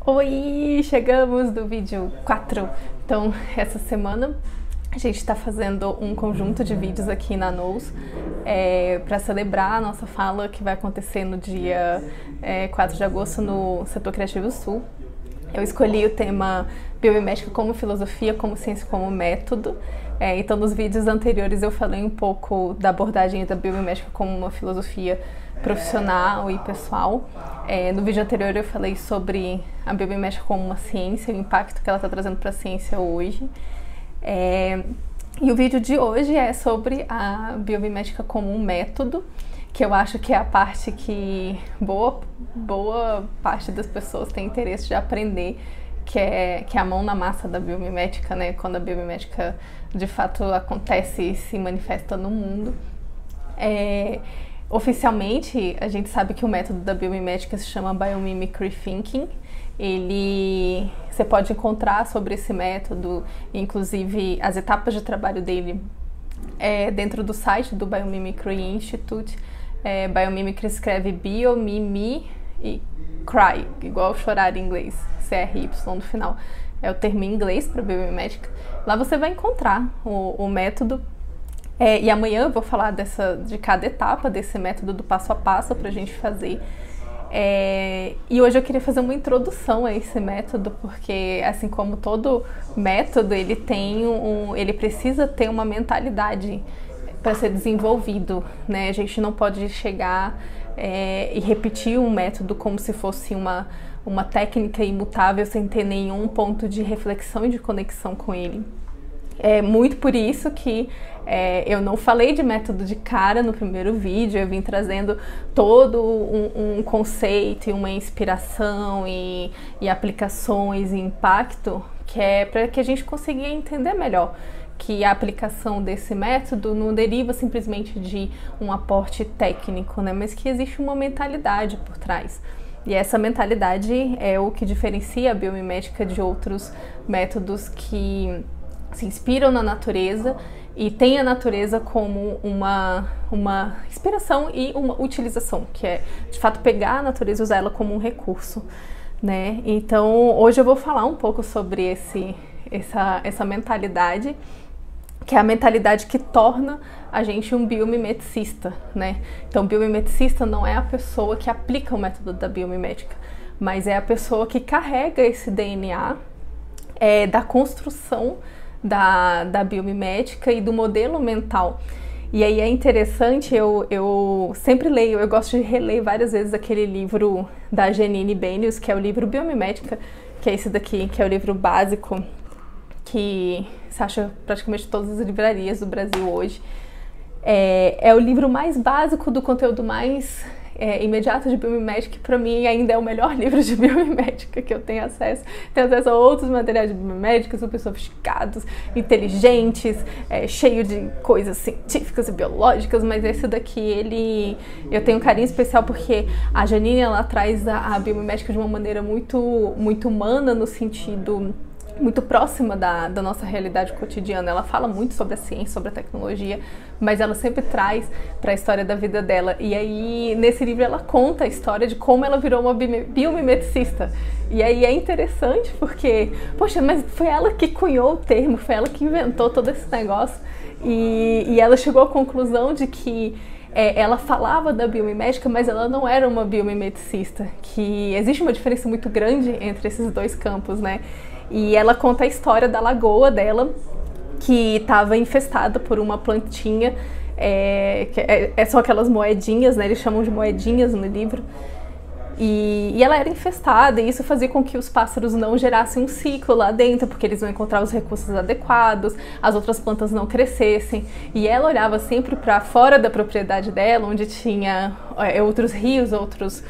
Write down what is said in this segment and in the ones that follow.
Oi, chegamos do vídeo 4. Então, essa semana a gente está fazendo um conjunto de vídeos aqui na Nous para celebrar a nossa fala que vai acontecer no dia 4 de agosto no Setor Criativo Sul. Eu escolhi o tema Biomimética como filosofia, como ciência, como método. Então, nos vídeos anteriores eu falei um pouco da abordagem da biomimética como uma filosofia profissional e pessoal. No vídeo anterior eu falei sobre a biomimética como uma ciência, o impacto que ela está trazendo para a ciência hoje. E o vídeo de hoje é sobre a biomimética como um método, que eu acho que é a parte que boa parte das pessoas tem interesse de aprender, que é a mão na massa da biomimética, né? Quando a biomimética de fato acontece e se manifesta no mundo. Oficialmente, a gente sabe que o método da biomimética se chama Biomimicry Thinking. Você pode encontrar sobre esse método, inclusive as etapas de trabalho dele, dentro do site do Biomimicry Institute. Biomimicry escreve biomimi e cry, igual chorar em inglês, CRY no final. É o termo em inglês para biomimética. Lá você vai encontrar o método. E amanhã eu vou falar de cada etapa desse método do passo a passo para a gente fazer. E hoje eu queria fazer uma introdução a esse método, porque assim como todo método, ele precisa ter uma mentalidade para ser desenvolvido, né? A gente não pode chegar e repetir um método como se fosse uma técnica imutável sem ter nenhum ponto de reflexão e de conexão com ele. É muito por isso que eu não falei de método de cara no primeiro vídeo. Eu vim trazendo todo um conceito e uma inspiração e aplicações e impacto, que é para que a gente consiga entender melhor que a aplicação desse método não deriva simplesmente de um aporte técnico, né? Mas que existe uma mentalidade por trás. E essa mentalidade é o que diferencia a biomimética de outros métodos que se inspiram na natureza e tem a natureza como uma inspiração e uma utilização, que é de fato pegar a natureza e usar ela como um recurso, né? Então hoje eu vou falar um pouco sobre essa mentalidade, que é a mentalidade que torna a gente um biomimeticista, né? Então, biomimeticista não é a pessoa que aplica o método da biomimética, mas é a pessoa que carrega esse DNA da construção da biomimética e do modelo mental. E aí é interessante, eu sempre leio, eu gosto de reler várias vezes aquele livro da Janine Benyus, que é o livro Biomimética, que é esse daqui, que é o livro básico, que se acha praticamente em todas as livrarias do Brasil hoje. É o livro mais básico do conteúdo mais imediato de biomimética, que para mim ainda é o melhor livro de biomimética que eu tenho acesso. Tenho acesso a outros materiais de biomimética super sofisticados, inteligentes, cheio de coisas científicas e biológicas, mas esse daqui, eu tenho um carinho especial porque a Janine, ela traz a biomimética de uma maneira muito, muito humana, no sentido muito próxima da nossa realidade cotidiana. Ela fala muito sobre a ciência, sobre a tecnologia, mas ela sempre traz para a história da vida dela. E aí, nesse livro, ela conta a história de como ela virou uma biomimeticista. E aí é interessante porque, poxa, mas foi ela que cunhou o termo, foi ela que inventou todo esse negócio. E ela chegou à conclusão de que ela falava da biomimética, mas ela não era uma biomimeticista, que existe uma diferença muito grande entre esses dois campos, né? E ela conta a história da lagoa dela, que estava infestada por uma plantinha, são aquelas moedinhas, né? Eles chamam de moedinhas no livro. E ela era infestada, e isso fazia com que os pássaros não gerassem um ciclo lá dentro, porque eles não encontravam os recursos adequados, as outras plantas não crescessem. E ela olhava sempre para fora da propriedade dela, onde tinha outros rios, outros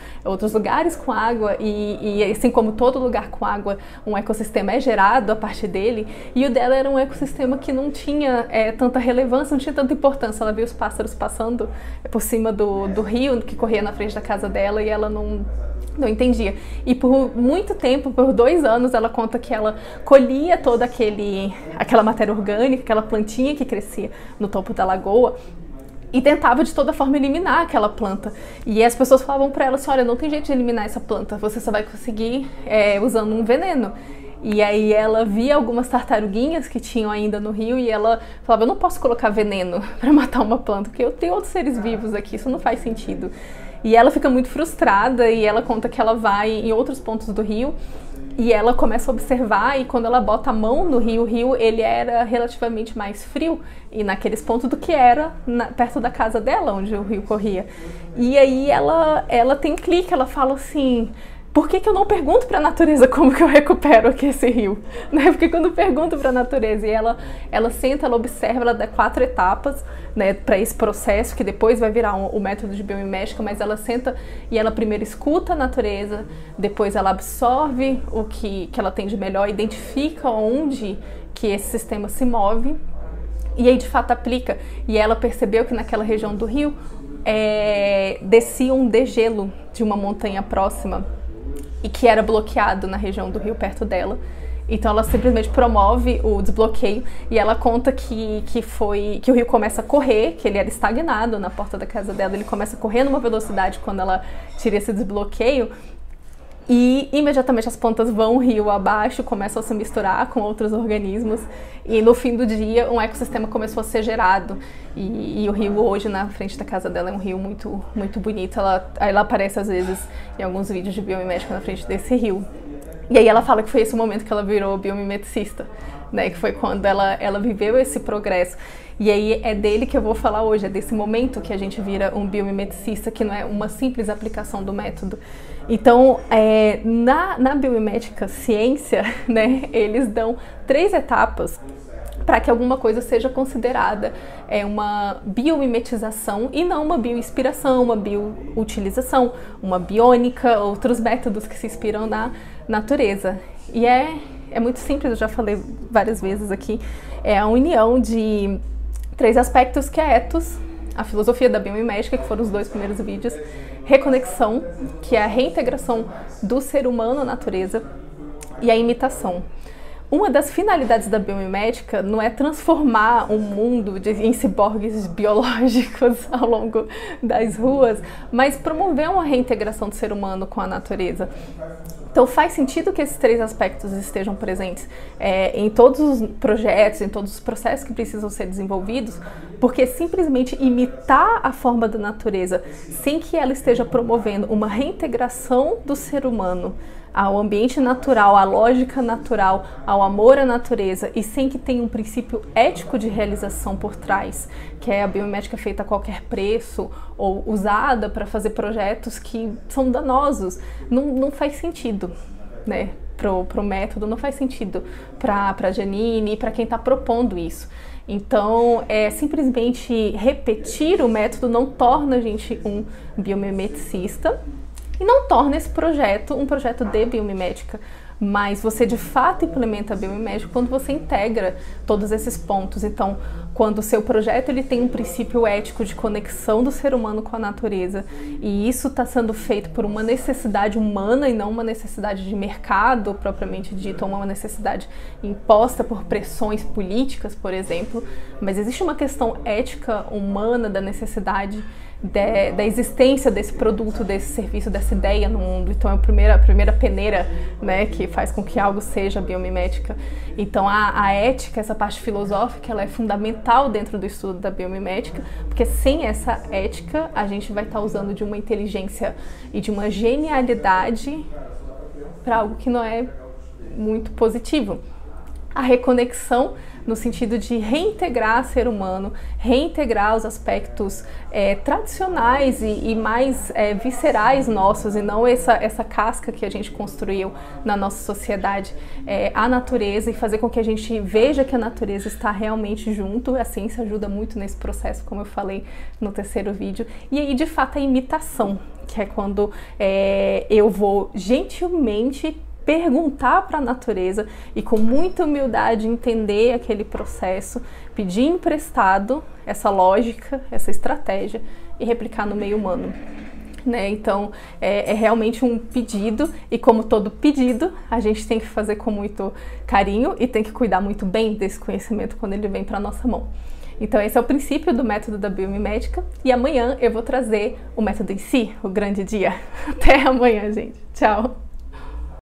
lugares com água, e assim como todo lugar com água, um ecossistema é gerado a partir dele, e o dela era um ecossistema que não tinha tanta relevância, não tinha tanta importância. Ela via os pássaros passando por cima do rio que corria na frente da casa dela, e ela não entendia. E por muito tempo, por 2 anos, ela conta que ela colhia toda aquela matéria orgânica, aquela plantinha que crescia no topo da lagoa, e tentava de toda forma eliminar aquela planta. E as pessoas falavam para ela assim, olha, não tem jeito de eliminar essa planta, você só vai conseguir usando um veneno. E aí ela via algumas tartaruguinhas que tinham ainda no rio e ela falava, eu não posso colocar veneno para matar uma planta, porque eu tenho outros seres vivos aqui, isso não faz sentido. E ela fica muito frustrada e ela conta que ela vai em outros pontos do rio e ela começa a observar, e quando ela bota a mão no rio, o rio ele era relativamente mais frio e naqueles pontos do que era perto da casa dela, onde o rio corria. E aí ela tem um clique, ela fala assim, por que eu não pergunto para a natureza como que eu recupero aqui esse rio? Né? Porque quando eu pergunto para a natureza, e ela senta, ela observa, ela dá 4 etapas, né, para esse processo, que depois vai virar o método de biomimética, mas ela senta e ela primeiro escuta a natureza, depois ela absorve o que ela tem de melhor, identifica onde que esse sistema se move, e aí de fato aplica. E ela percebeu que naquela região do rio descia um degelo de uma montanha próxima, e que era bloqueado na região do rio perto dela. Então ela simplesmente promove o desbloqueio e ela conta que o rio começa a correr, que ele era estagnado na porta da casa dela, ele começa a correr numa velocidade quando ela tira esse desbloqueio e imediatamente as plantas vão rio abaixo, começam a se misturar com outros organismos e no fim do dia um ecossistema começou a ser gerado e o rio hoje na frente da casa dela é um rio muito, muito bonito. Ela aparece às vezes em alguns vídeos de biomimética na frente desse rio. E aí ela fala que foi esse o momento que ela virou biomimeticista, né? Que foi quando ela viveu esse progresso. E aí é dele que eu vou falar hoje, é desse momento que a gente vira um biomimeticista, que não é uma simples aplicação do método. Então, na biomimética ciência, né, eles dão 3 etapas para que alguma coisa seja considerada uma biomimetização e não uma bioinspiração, uma bioutilização, uma biônica, outros métodos que se inspiram na natureza. E é muito simples, eu já falei várias vezes aqui, é a união de 3 aspectos, que é ethos, a filosofia da biomimética, que foram os 2 primeiros vídeos, reconexão, que é a reintegração do ser humano à natureza, e a imitação. Uma das finalidades da biomimética não é transformar o mundo em ciborgues biológicos ao longo das ruas, mas promover uma reintegração do ser humano com a natureza. Então faz sentido que esses 3 aspectos estejam presentes em todos os projetos, em todos os processos que precisam ser desenvolvidos, porque simplesmente imitar a forma da natureza sem que ela esteja promovendo uma reintegração do ser humano ao ambiente natural, à lógica natural, ao amor à natureza e sem que tenha um princípio ético de realização por trás, que é a biomimética feita a qualquer preço ou usada para fazer projetos que são danosos, não faz sentido, né? Pro método, não faz sentido para a Janine e para quem está propondo isso. Então, simplesmente repetir o método não torna a gente um biomimeticista, e não torna esse projeto um projeto de biomimética, mas você de fato implementa a biomimética quando você integra todos esses pontos. Então, quando o seu projeto ele tem um princípio ético de conexão do ser humano com a natureza, e isso está sendo feito por uma necessidade humana e não uma necessidade de mercado propriamente dito, ou uma necessidade imposta por pressões políticas, por exemplo, mas existe uma questão ética humana da necessidade da existência desse produto, desse serviço, dessa ideia no mundo. Então é a primeira peneira, né, que faz com que algo seja biomimética. Então a ética, essa parte filosófica, ela é fundamental dentro do estudo da biomimética, porque sem essa ética a gente vai estar usando de uma inteligência e de uma genialidade para algo que não é muito positivo. A reconexão no sentido de reintegrar o ser humano, reintegrar os aspectos tradicionais e mais viscerais nossos, e não essa casca que a gente construiu na nossa sociedade, à natureza, e fazer com que a gente veja que a natureza está realmente junto. A ciência ajuda muito nesse processo, como eu falei no 3º vídeo. E aí, de fato, a imitação, que é quando eu vou gentilmente perguntar para a natureza e com muita humildade entender aquele processo, pedir emprestado essa lógica, essa estratégia e replicar no meio humano, né? Então é realmente um pedido, e como todo pedido a gente tem que fazer com muito carinho e tem que cuidar muito bem desse conhecimento quando ele vem para nossa mão. Então esse é o princípio do método da biomimética e amanhã eu vou trazer o método em si, o grande dia. Até amanhã, gente. Tchau!